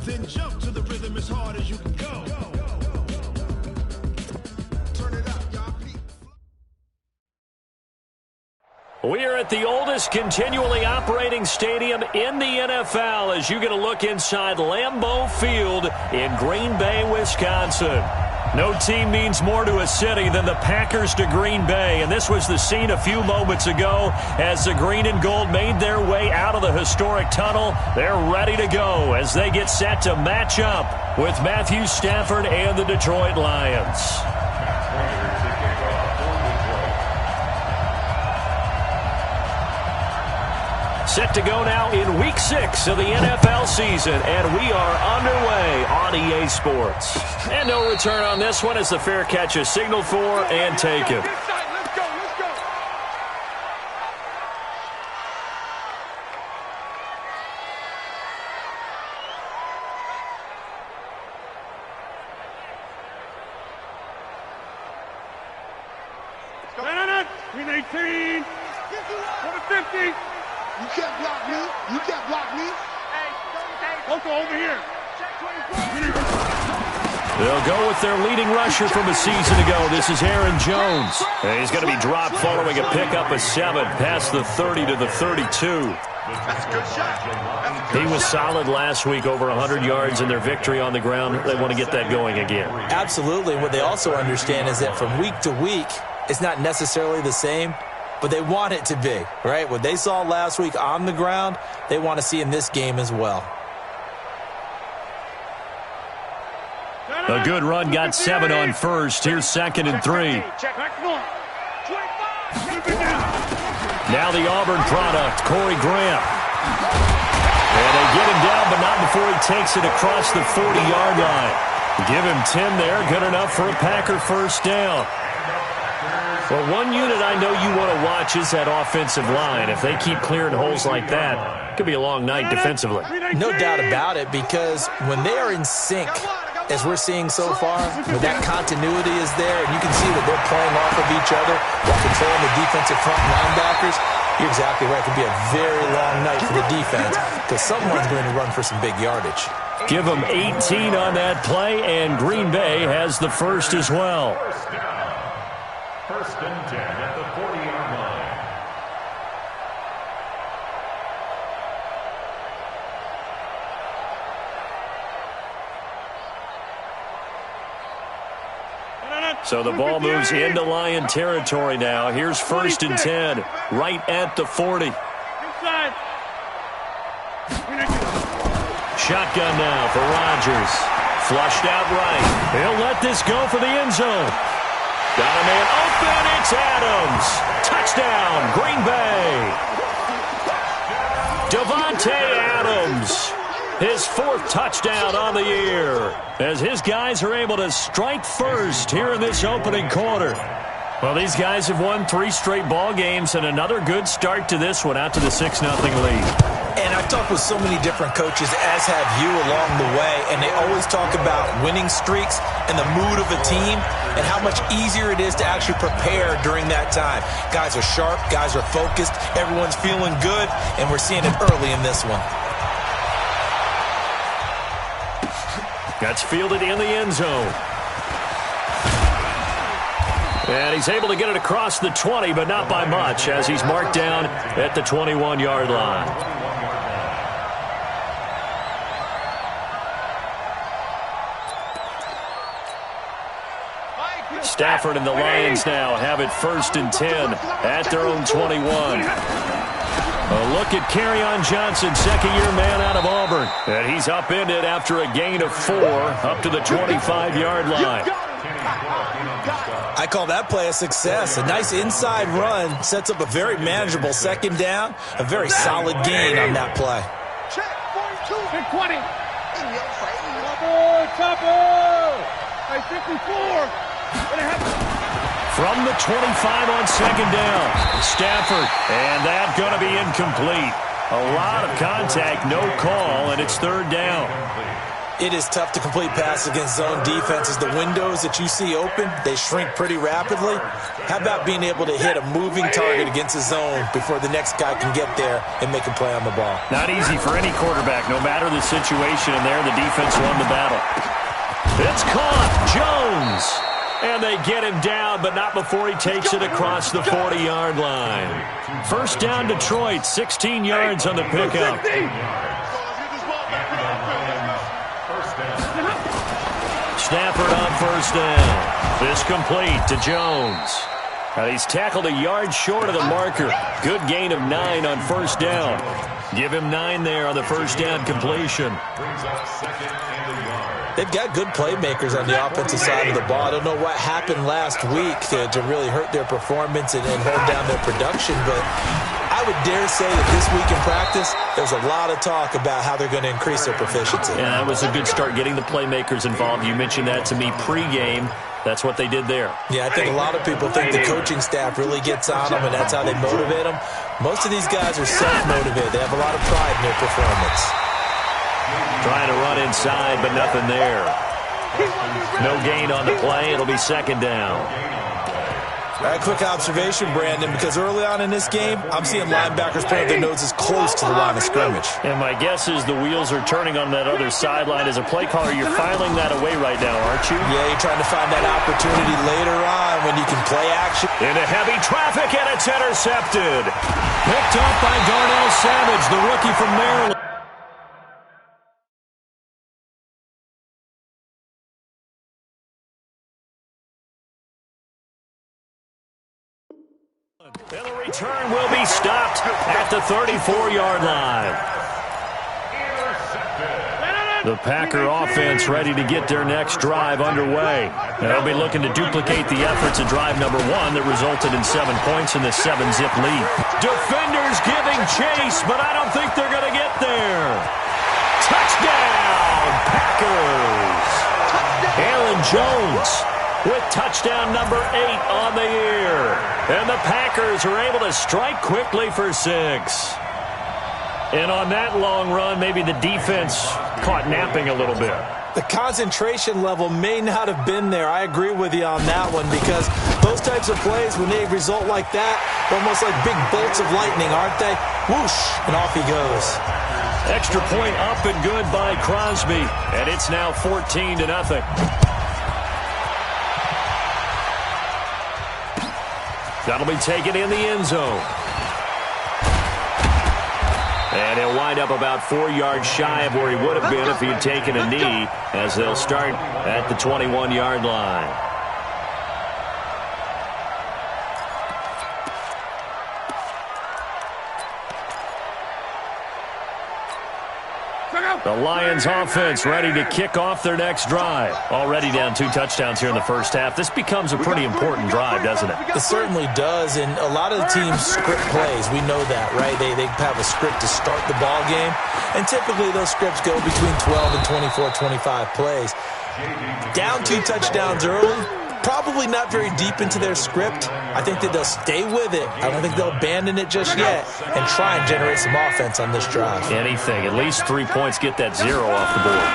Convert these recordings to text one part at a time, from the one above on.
Then jump to the rhythm as hard as you can go. Turn it up, y'all. We are at the oldest continually operating stadium in the NFL as you get a look inside Lambeau Field in Green Bay, Wisconsin. No team means more to a city than the Packers to Green Bay, and this was the scene a few moments ago as the green and gold made their way out of the historic tunnel. They're ready to go as they get set to match up with Matthew Stafford and the Detroit Lions. Set to go now in Week 6 of the NFL season, and we are underway on EA Sports. And no return on this one as the fair catch is signaled for and taken. Green 18, number 50. You can't block me. You can't block me. Also over here. They'll go with their leading rusher from a season ago. This is Aaron Jones. And he's going to be dropped following a pickup of 7 past the 30 to the 32. That's a good shot. He was solid last week, over 100 yards in their victory on the ground. They want to get that going again. Absolutely. What they also understand is that from week to week, it's not necessarily the same, but they want it to be, right? What they saw last week on the ground, they want to see in this game as well. A good run got 7 on first. Here's 2nd and 3. Now the Auburn product, Corey Graham. And they get him down, but not before he takes it across the 40-yard line. Give him 10 there, good enough for a Packer first down. Well, one unit I know you want to watch is that offensive line. If they keep clearing holes like that, it could be a long night defensively. No doubt about it, because when they are in sync, as we're seeing so far, when that continuity is there, and you can see that they're playing off of each other while controlling the defensive front linebackers, you're exactly right. It could be a very long night for the defense because someone's going to run for some big yardage. Give them 18 on that play, and Green Bay has the first as well. First and 10 at the 40-yard line. So the ball moves into Lion territory now. Here's 1st and 10, right at the 40. Inside. Shotgun now for Rodgers. Flushed out right. He'll let this go for the end zone. Got a man open. It's Adams. Touchdown, Green Bay. Davante Adams. His 4th touchdown on the year as his guys are able to strike first here in this opening quarter. Well, these guys have won 3 straight ball games and another good start to this one out to the 6-0 lead. And I've talked with so many different coaches, as have you, along the way, and they always talk about winning streaks and the mood of a team and how much easier it is to actually prepare during that time. Guys are sharp, guys are focused, everyone's feeling good, and we're seeing it early in this one. That's fielded in the end zone. And he's able to get it across the 20, but not by much, as he's marked down at the 21-yard line. Stafford and the Lions now have it 1st and 10 at their own 21. A look at Kerryon Johnson, second-year man out of Auburn. And he's upended after a gain of 4 up to the 25-yard line. I call that play a success. A nice inside run sets up a very manageable 2nd down. A very solid gain on that play. Check 42. 20. In your face. Chopper. Hey, 54. From the 25 on 2nd down, Stafford, and that's going to be incomplete. A lot of contact, no call, and it's 3rd down. It is tough to complete passes against zone defenses. The windows that you see open, they shrink pretty rapidly. How about being able to hit a moving target against a zone before the next guy can get there and make a play on the ball? Not easy for any quarterback, no matter the situation, and there the defense won the battle. It's caught. Jones. And they get him down, but not before he takes it across the 40-yard line. First down, Detroit, 16 yards on the pickup. Stafford on first down. This complete to Jones. And he's tackled a yard short of the marker. Good gain of 9 on first down. Give him 9 there on the first down completion. They've got good playmakers on the offensive side of the ball. I don't know what happened last week to really hurt their performance and hold down their production, but I would dare say that this week in practice, there's a lot of talk about how they're going to increase their proficiency. Yeah, that was a good start getting the playmakers involved. You mentioned that to me pregame. That's what they did there. Yeah, I think a lot of people think the coaching staff really gets on them, and that's how they motivate them. Most of these guys are self-motivated. They have a lot of pride in their performance. Trying to run inside, but nothing there. No gain on the play. It'll be second down. All right, quick observation, Brandon, because early on in this game, I'm seeing linebackers point their noses close to the line of scrimmage. And my guess is the wheels are turning on that other sideline. As a play caller, you're filing that away right now, aren't you? Yeah, you're trying to find that opportunity later on when you can play action. Into heavy traffic, and it's intercepted. Picked up by Darnell Savage, the rookie from Maryland. And the return will be stopped at the 34-yard line. The Packer offense ready to get their next drive underway. They'll be looking to duplicate the efforts of drive number 1 that resulted in 7 points in the 7-zip lead. Defenders giving chase, but I don't think they're going to get there. Touchdown, Packers! Aaron Jones with touchdown number 8 on the year. And the Packers are able to strike quickly for 6. And on that long run, maybe the defense caught napping a little bit. The concentration level may not have been there. I agree with you on that one, because those types of plays, when they result like that, they're almost like big bolts of lightning, aren't they? Whoosh, and off he goes. Extra point up and good by Crosby. And it's now 14-0. That'll be taken in the end zone. And he'll wind up about 4 yards shy of where he would have been if he had taken a knee, as they'll start at the 21-yard line. The Lions offense ready to kick off their next drive. Already down 2 touchdowns here in the first half. This becomes a pretty important drive, doesn't it? It certainly does, and a lot of the teams script plays. We know that, right? They have a script to start the ball game, and typically those scripts go between 12 and 24, 25 plays. Down 2 touchdowns early, probably not very deep into their script. I think that they'll stay with it. I don't think they'll abandon it just yet and try and generate some offense on this drive. Anything. At least 3 points, get that 0 off the board.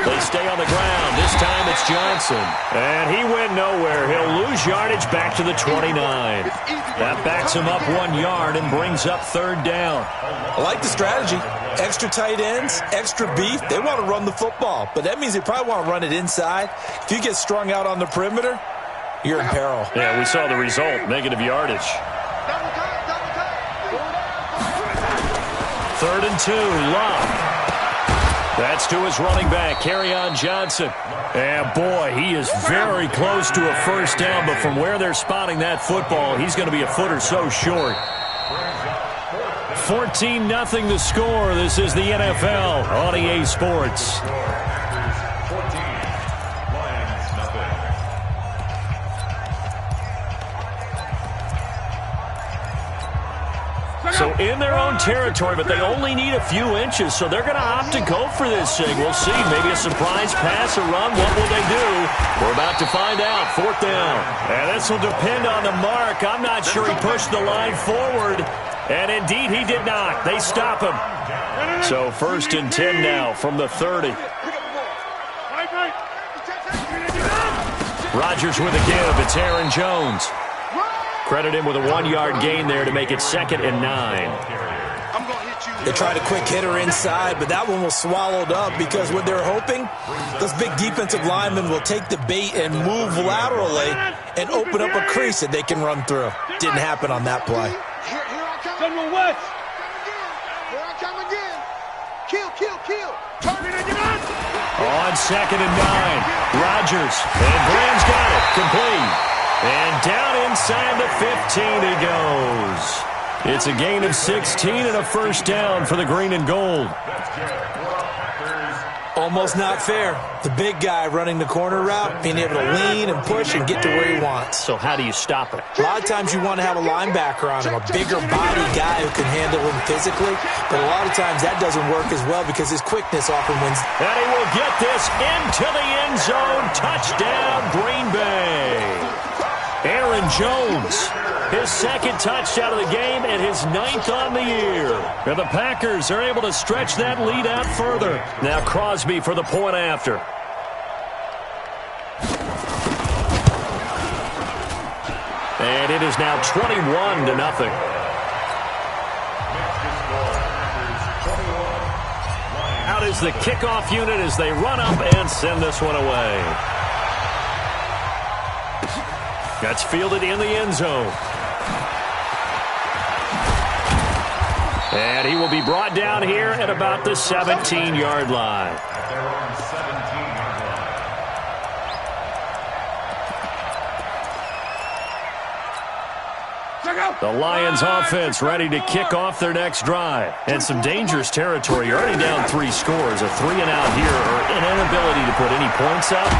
They stay on the ground. This time it's Johnson. And he went nowhere. He'll lose yardage back to the 29. That backs him up 1 yard and brings up third down. I like the strategy. Extra tight ends, extra beef. They want to run the football, but that means they probably want to run it inside. If you get strung out on the perimeter, you're in peril. Yeah, we saw the result. Negative yardage. 3rd and 2. Love. That's to his running back, Kerryon Johnson. And boy, he is very close to a first down, but from where they're spotting that football, he's going to be a foot or so short. 14-0 the score. This is the NFL on EA Sports. So in their own territory, but they only need a few inches, so they're going to opt to go for this thing. We'll see. Maybe a surprise pass, a run. What will they do? We're about to find out. 4th down. And this will depend on the mark. I'm not sure he pushed the line forward. And indeed, he did not. They stop him. So 1st and 10 now from the 30. Rodgers with a give. It's Aaron Jones. Credit him with a 1-yard gain there to make it 2nd and 9. They tried a quick hitter inside, but that one was swallowed up because what they're hoping, those big defensive linemen will take the bait and move laterally and open up a crease that they can run through. Didn't happen on that play. Here I come. General West. Here I come again. Kill. Turn it again. On 2nd and 9, Rodgers. And Graham's got it. Complete. And down inside the 15 he goes. It's a gain of 16 and a first down for the green and gold. Almost not fair. The big guy running the corner route, being able to lean and push and get to where he wants. So how do you stop it? A lot of times you want to have a linebacker on him, a bigger body guy who can handle him physically, but a lot of times that doesn't work as well because his quickness often wins. And he will get this into the end zone. Touchdown, Green Bay. Aaron Jones, his 2nd touchdown of the game and his 9th on the year. And the Packers are able to stretch that lead out further. Now Crosby for the point after. And it is now 21-0. Out is the kickoff unit as they run up and send this one away. That's fielded in the end zone. And he will be brought down here at about the 17-yard line. The Lions offense ready to kick off their next drive. And some dangerous territory. You're already down 3 scores. A 3-and-out here or an inability to put any points up.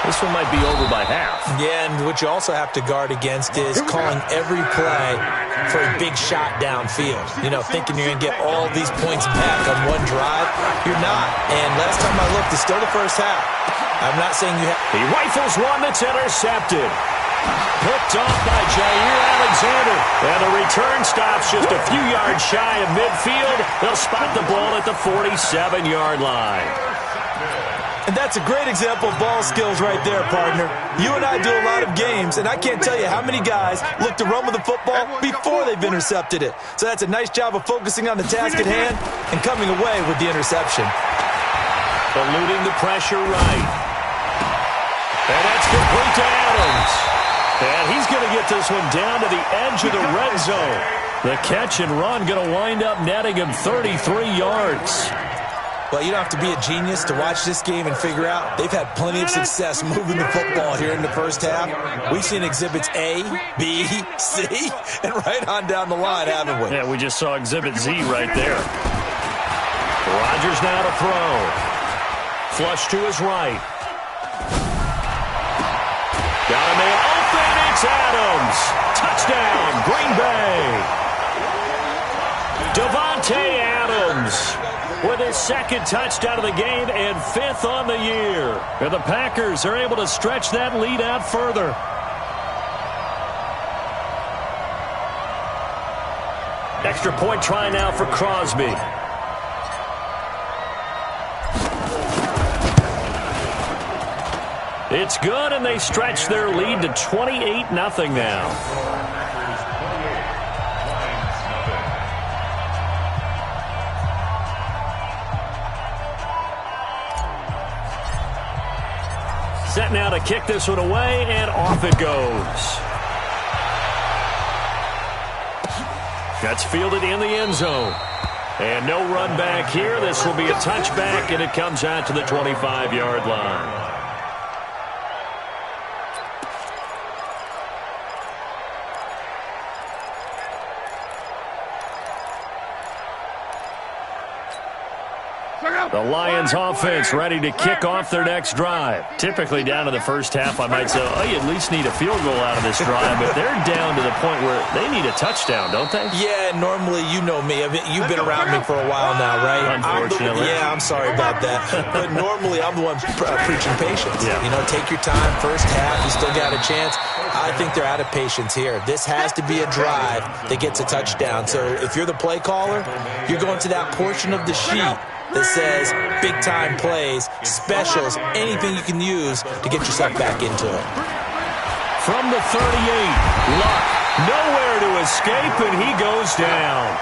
This one might be over by half. Yeah, and what you also have to guard against is calling every play for a big shot downfield. You know, thinking you're going to get all these points back on one drive. You're not. And last time I looked, it's still the first half. I'm not saying you have... He rifles one that's intercepted. Picked off by Jair Alexander. And the return stops just a few yards shy of midfield. They'll spot the ball at the 47-yard line. And that's a great example of ball skills right there, partner. You and I do a lot of games, and I can't tell you how many guys look to run with the football before they've intercepted it. So that's a nice job of focusing on the task at hand and coming away with the interception. Eluding the pressure right. And that's complete to Adams. And he's going to get this one down to the edge of the red zone. The catch and run going to wind up netting him 33 yards. Well, you don't have to be a genius to watch this game and figure out they've had plenty of success moving the football here in the first half. We've seen exhibits A, B, C, and right on down the line, haven't we? Yeah, we just saw exhibit Z right there. Rodgers now to throw. Flush to his right. Got a man open. It's Adams. Touchdown, Green Bay. Davante Adams with his 2nd touchdown of the game and 5th on the year. And the Packers are able to stretch that lead out further. Extra point try now for Crosby. It's good, and they stretch their lead to 28-0 now. Set now to kick this one away, and off it goes. That's fielded in the end zone. And no run back here. This will be a touchback, and it comes out to the 25-yard line. The Lions offense ready to kick off their next drive. Typically down to the first half, I might say, oh, you at least need a field goal out of this drive, but they're down to the point where they need a touchdown, don't they? Yeah, normally, you know me. You've been around me for a while now, right? Unfortunately. I'm sorry about that. But normally, I'm the one preaching patience. Yeah. You know, take your time. First half, you still got a chance. I think they're out of patience here. This has to be a drive that gets a touchdown. So if you're the play caller, you're going to that portion of the sheet that says big-time plays, specials, anything you can use to get yourself back into it. From the 38, Luck, nowhere to escape, and he goes down.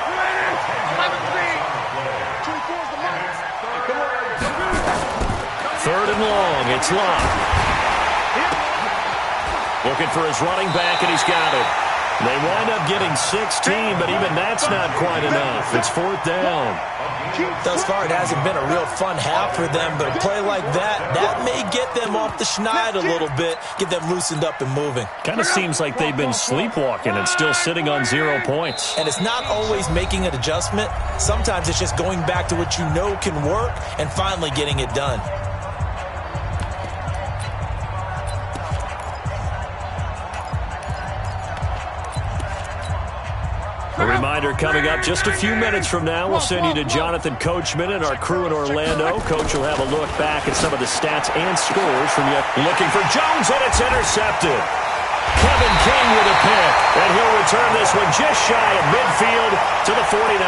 Third and long, it's Luck. Looking for his running back, and he's got it. They wind up getting 16, but even that's not quite enough. It's fourth down. Thus far, it hasn't been a real fun half for them, but a play like that may get them off the schneid a little bit, get them loosened up and moving. Kind of seems like they've been sleepwalking and still sitting on 0 points. And it's not always making an adjustment. Sometimes it's just going back to what you know can work and finally getting it done. A reminder coming up just a few minutes from now. We'll send you to Jonathan Coachman and our crew in Orlando. Coach will have a look back at some of the stats and scores from you. Looking for Jones, and it's intercepted. Kevin King with a pick, and he'll return this one just shy of midfield to the 49.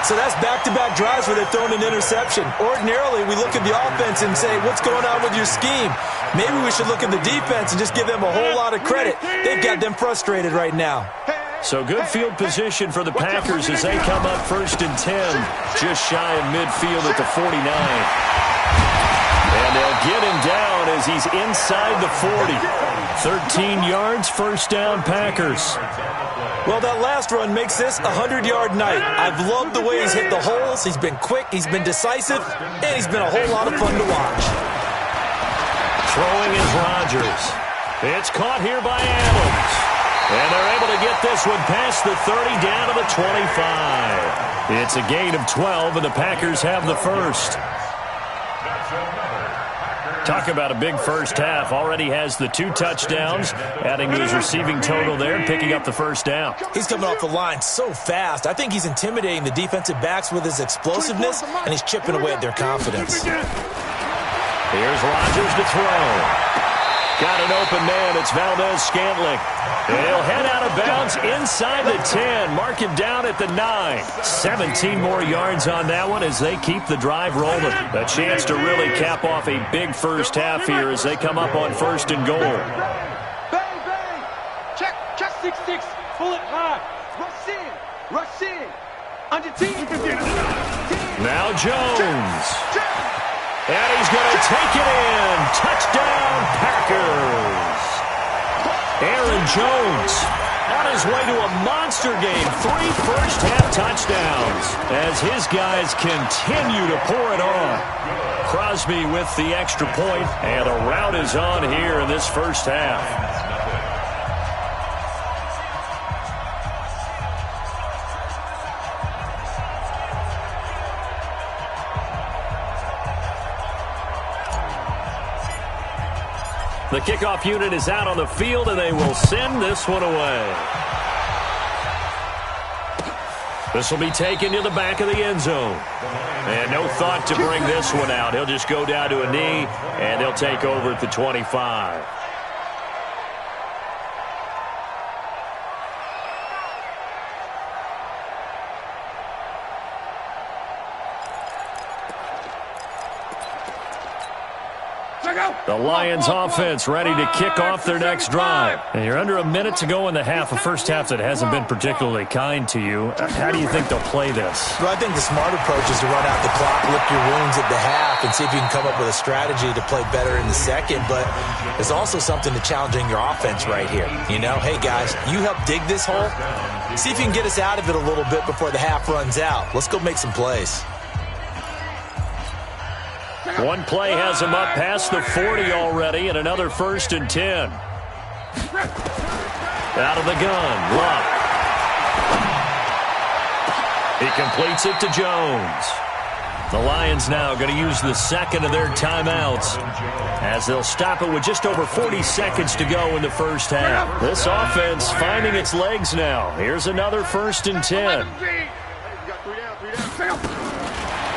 So that's back-to-back drives where they're throwing an interception. Ordinarily, we look at the offense and say, what's going on with your scheme? Maybe we should look at the defense and just give them a whole lot of credit. They've got them frustrated right now. So good field position for the Packers as they come up first and 10, just shy of midfield at the 49. And they'll get him down as he's inside the 40. 13 yards, first down, Packers. Well, that last run makes this a 100-yard night. I've loved the way he's hit the holes. He's been quick, he's been decisive, and he's been a whole lot of fun to watch. Throwing is Rodgers. It's caught here by Adams. And they're able to get this one past the 30 down to the 25. It's a gain of 12, and the Packers have the first. Talk about a big first half. Already has the 2 touchdowns, adding to his receiving total there and picking up the first down. He's coming off the line so fast. I think he's intimidating the defensive backs with his explosiveness, and he's chipping away at their confidence. Here's Rodgers to throw. Got an open man. It's Valdez-Scantling. He'll head out of bounds inside the 10. Mark him down at the 9. 17 more yards on that one as they keep the drive rolling. A chance to really cap off a big first half here as they come up on first and goal. Bang, bang. Check 6-6. Pull it high. Rush in. Under 10. Now Jones. And he's going to take it in. Touchdown, Packers. Aaron Jones on his way to a monster game. 3 first-half touchdowns as his guys continue to pour it on. Crosby with the extra point, and a rout is on here in this first half. The kickoff unit is out on the field, and they will send this one away. This will be taken to the back of the end zone. And no thought to bring this one out. He'll just go down to a knee, and they'll take over at the 25. The Lions offense ready to kick off their next drive. And you're under a minute to go in the half, a first half that hasn't been particularly kind to you. How do you think they'll play this? Well, I think the smart approach is to run out the clock, lick your wounds at the half, and see if you can come up with a strategy to play better in the second. But there's also something to challenging your offense right here. You know, hey, guys, you help dig this hole. See if you can get us out of it a little bit before the half runs out. Let's go make some plays. One play has him up past the 40 already, and another first and 10. Out of the gun, Luck. He completes it to Jones. The Lions now going to use the second of their timeouts as they'll stop it with just over 40 seconds to go in the first half. This offense finding its legs now. Here's another first and 10.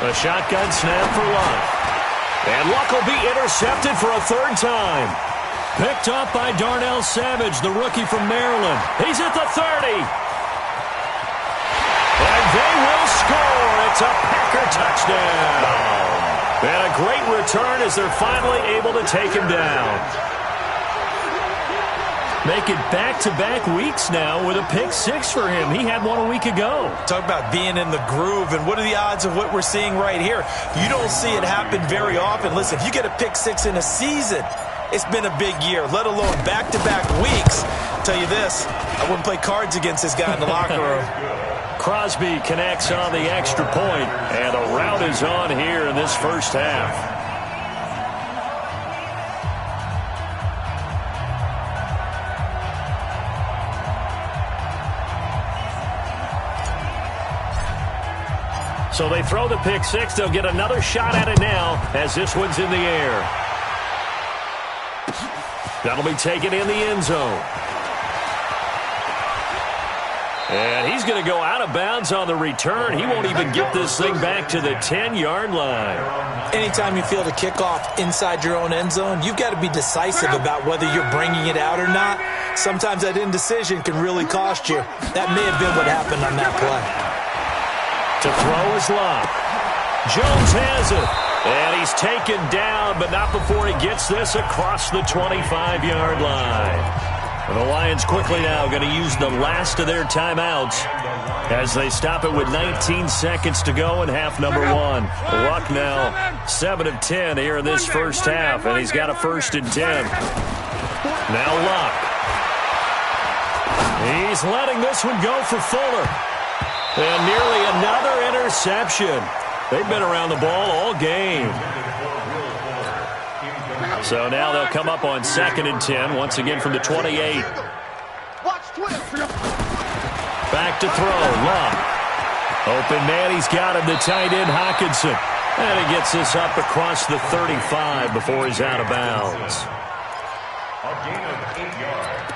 A shotgun snap for Luck. And Luck will be intercepted for a third time. Picked up by Darnell Savage, the rookie from Maryland. He's at the 30. And they will score. It's a Packers blocker, touchdown. And a great return as they're finally able to take him down. Make it back-to-back weeks now with a pick six for him. He had one a week ago. Talk about being in the groove, and what are the odds of what we're seeing right here? You don't see it happen very often. Listen, if you get a pick six in a season, it's been a big year, let alone back-to-back weeks. I'll tell you this, I wouldn't play cards against this guy in the locker room. Crosby connects on the extra point, and a rout is on here in this first half. So they throw the pick six. They'll get another shot at it now as this one's in the air. That'll be taken in the end zone. And he's going to go out of bounds on the return. He won't even get this thing back to the 10-yard line. Anytime you field a kickoff inside your own end zone, you've got to be decisive about whether you're bringing it out or not. Sometimes that indecision can really cost you. That may have been what happened on that play. To throw his lob. Jones has it. And he's taken down, but not before he gets this across the 25-yard line. And the Lions quickly now going to use the last of their timeouts as they stop it with 19 seconds to go in half number one. Luck now 7 of 10 here in this first half, and he's got a 1st and 10. Now Luck. He's letting this one go for Fuller. And nearly another interception. They've been around the ball all game. So now they'll come up on 2nd and 10, once again from the 28. Back to throw, Luck. Open man, he's got him, the tight end, Hockenson. And he gets this up across the 35 before he's out of bounds. A gain of 8 yards.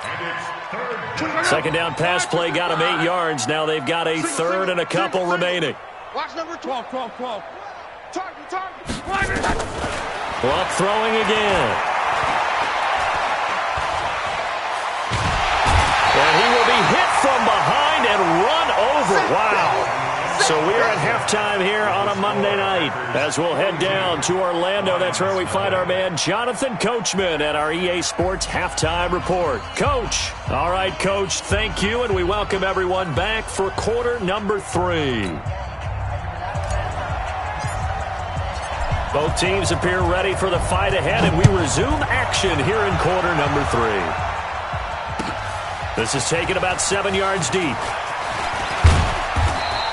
And it's 3rd down. Second down pass play got him 8 yards. Now they've got a 3rd and a couple remaining. Watch number 12. Target. Luck throwing again. And he will be hit from behind and run over. Wow. So we're at halftime here on a Monday night as we'll head down to Orlando. That's where we find our man Jonathan Coachman at our EA Sports Halftime Report. Coach. All right, Coach, thank you, and we welcome everyone back for quarter number 3. Both teams appear ready for the fight ahead, and we resume action here in quarter number 3. This is taken about 7 yards deep.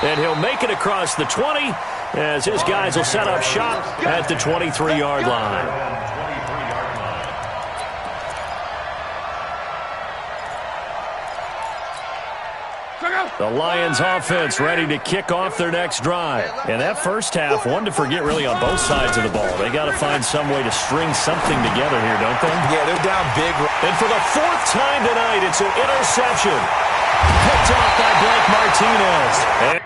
And he'll make it across the 20 as his guys will set up shop at the 23-yard line. The Lions offense ready to kick off their next drive. And that first half, one to forget really on both sides of the ball. They got to find some way to string something together here, don't they? Yeah, they're down big. And for the 4th time tonight, it's an interception. Picked off by Blake Martinez.